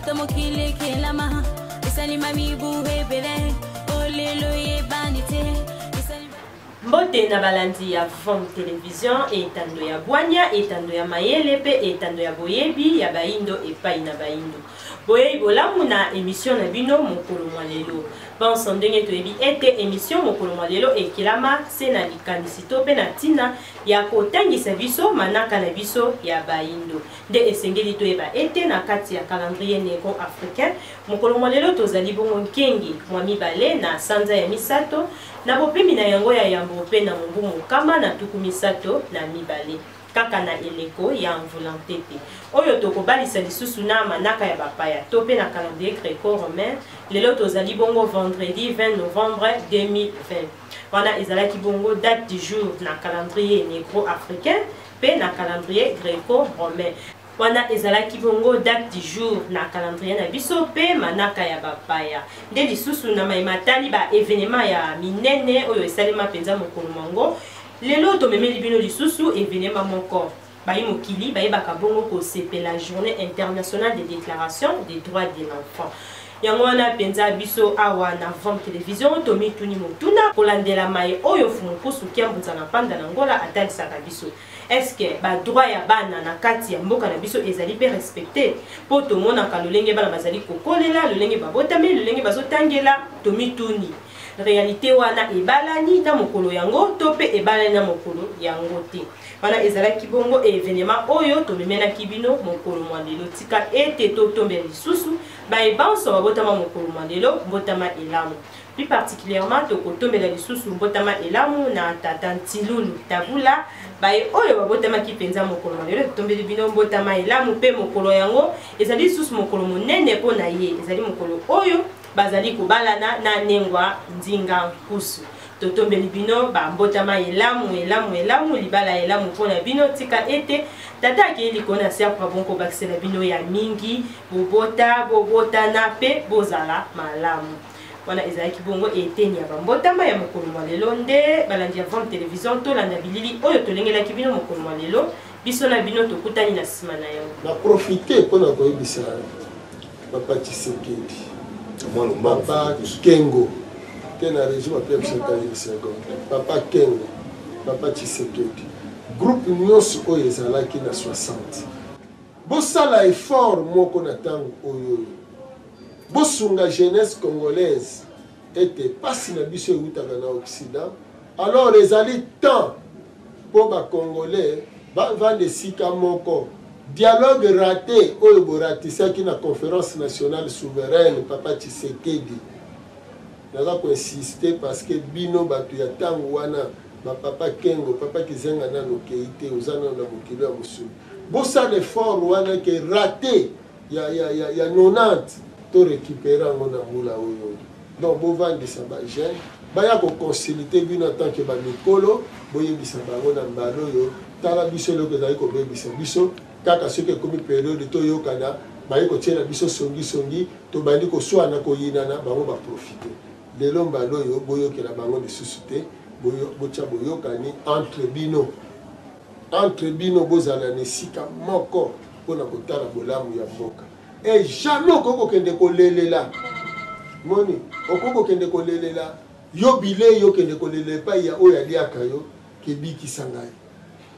Utamokile kelama Isani mami buhe bele Olelo ye banite Mbote na balandi ya Vom Télévision etando ya Bwanya, etando ya Mayele pe etando ya Boyebi ya Baindo epai na Baindo. Boye bolamu na émission na bino mokolo mwalelo. Banso ndenge toyebi ete émission mokolo mwalelo ekilama se na likanisi to pe na tina ya kotangisa biso manaka na biso ya Baindo. Nde esengeli toyeba ete na kati ya calendrier negro africain mokolo mwalelo tozali bongo nkengi mwa mibale na sanza ya misato na bopemi na yango ya yambo pe na mungu mukama na tuku misato na mibale kaka na eleko ya mvulante te oyo tokobalisa lisusu na manaka ya bapaya to pe na calendrier gréco-romain lelo tozali bongo vendredi 20 novembre 2020 wana ezalaki bongo date du jour na calendrier négro-africain pe na calendrier gréco-romain wana ezalaki bongo date du jour na calendrier na biso pe manaka ya bapaya nde lisusu na maimatali ba événement ya minene oyo esalema penza mokolo mango lelo tomemeli bino lisusu événement moko bayi mokili bayebaka bongo kosepela journée internationale des déclarations des droits de l'enfant yango wana penza biso awa na Vom Télévision tomituni motuna kolandela mai oyo fumukusu kiambunza na panda na ngola atalisaka biso est-ce que ba droit ya bana na kati ya mboka na biso ezali pe respecté po tomona ka lolenge bana bazali kokolela lolenge babotami lolenge bazotangela tomituni réalité wana ebalani na mokolo yango to pe ebalani na mokolo yango te wana ezalaki bongo événement oyo tomemenaki bino mokolo mwalelo tika ete totombela lisusu baebanso babotama mokolo mwalelo mbotama elamu plus particulièrement tokotombela lisusu mbotama elamu na tata Ntilulu Tabula bae oyo babotamaki penza mokolo mwalelo totombeli bino mbotama elamu pe mokolo yango ezali lisusu mokolo monene mpo na ye ezali mokolo oyo bazali kobalana na nengwa ndinga nkusu totombeli bino bambotama elamu libala elamu mpona bino tika ete tata akeyeli kona siakwa bonko bakisela bino ya mingi bobotana pe bozala malamu wana ezalaki bongo eteni ya bambotama ya mokolo mwalelo nde balandi ya Vom Télévision tolanda bilili oyo tolengelaki bino mokolo mwalelo biso na bino tokutani na nsima na yango na profite mpona koyebisa papa Tshisekedi papa Kengo na régime après papa Kengo papa Tshisekedi groupe nyonso oyo ezalaki na 60 bosala effort moko na ntango oyo bosunga jeunesse congolaise ete pasi na biso eutaka na occident alors ezali temps mpo bacongolais bavanda esika moko dialogue raté oyo boratisaki na conférence nationale souveraine papa Tshisekedi naza koinsiste parce que bino bato ya ntango wana bapapa Kengo papa Kizenga nano kei te oza nano na mokili ya mosulu bosala effort wana ke raté ya 90 to récupérer yango na mbula oyo donc bovandisa bajeune baya koconsulite bino en tant que bamikolo boyebisa bango na mbala oyo tala biso eloko ezali kobebisa biso kaka soki ekomi periode toyokana baye kotiela biso songisongi tobandi koswana koyinana bango baprofite lelo mbala oyo boyokela bango lisusu te botya boyokani entre bino bozala na esika moko mpona kotala bolamu ya mboka e jamais okoki kokende kolelela moni okoki kokende kolelela yo bilei yokende kolelela epai ya oyo aliaka yo kebikisa ngai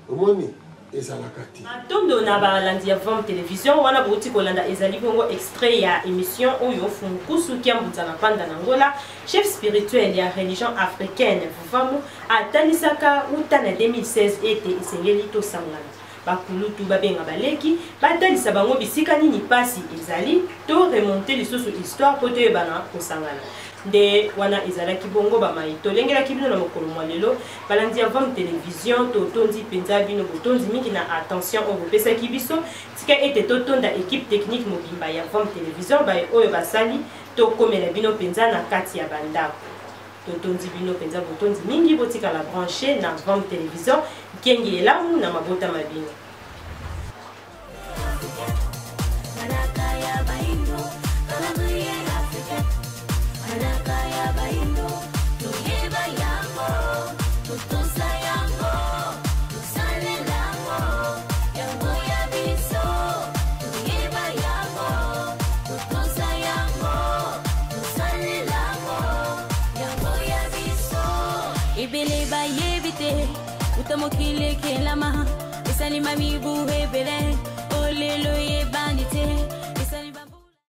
omoni ezalaka te atondo na balandi ya Vom Télévision wana bouti kolanda ezali bongo extrait ya émission oyo fumukusu kiambunza na panda na ngola chef spirituel ya religion africaine Vuvamu atanisaka uta na 2016 ete esengeli tosangana bakulutu babenga baleki batalisa bango bisika nini pasi ezali to remonter lisusu histoire po toyebana kosangana nde wana ezalaki bongo bamai tolengelaki bino na mokolo mwalelo balandi ya Vom Télévision totondi penza bino botondi mingi na attention oyo bopesaki biso tika ete totonda équipe technique mobimba ya Vom Télévision baye oyo basali tokomela bino penza na kati ya bandako totondi bino penza botondi mingi botikala branché na Vom Télévision nkengi elamu na mabota mabino ebele bayebi te uta mokili ekelama esali mamibu ebele olelo yebani te